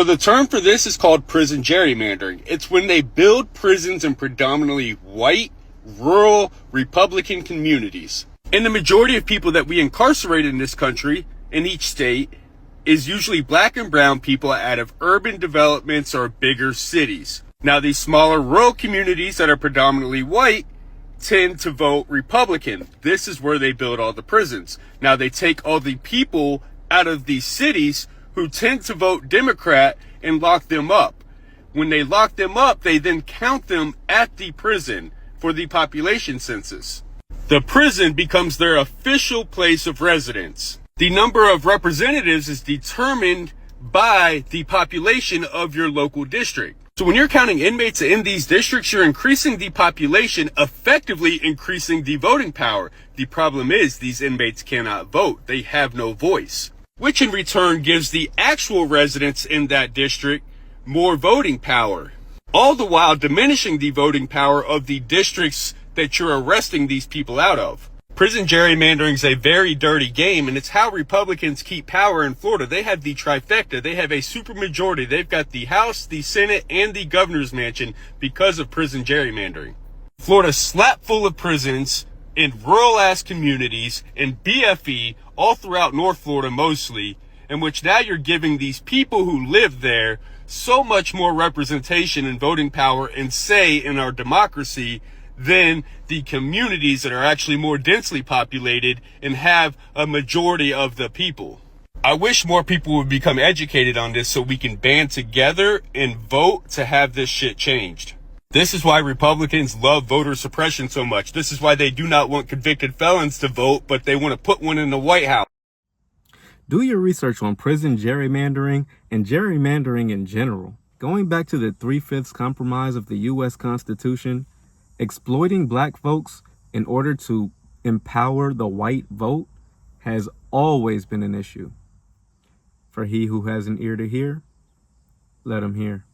So the term for this is called prison gerrymandering. It's when they build prisons in predominantly white, rural, Republican communities. And the majority of people that we incarcerate in this country, in each state, is usually black and brown people out of urban developments or bigger cities. Now, these smaller rural communities that are predominantly white tend to vote Republican. This is where they build all the prisons. Now, they take all the people out of these cities who tend to vote Democrat and lock them up. When they lock them up, they then count them at the prison for the population census. The prison becomes their official place of residence. The number of representatives is determined by the population of your local district. So when you're counting inmates in these districts, you're increasing the population, effectively increasing the voting power. The problem is these inmates cannot vote. They have no voice, which in return gives the actual residents in that district more voting power, all the while diminishing the voting power of the districts that you're arresting these people out of. Prison gerrymandering is a very dirty game, and it's how Republicans keep power in Florida. They have the trifecta. They have a supermajority. They've got the House, the Senate, and the governor's mansion because of prison gerrymandering. Florida's slap full of prisons in rural-ass communities and BFE all throughout North Florida mostly, in which now you're giving these people who live there so much more representation and voting power and say in our democracy than the communities that are actually more densely populated and have a majority of the people. I wish more people would become educated on this so we can band together and vote to have this shit changed. This is why Republicans love voter suppression so much. This is why they do not want convicted felons to vote, but they want to put one in the White House. Do your research on prison gerrymandering and gerrymandering in general. Going back to the 3/5 compromise of the U.S. Constitution, exploiting black folks in order to empower the white vote has always been an issue. For he who has an ear to hear, let him hear.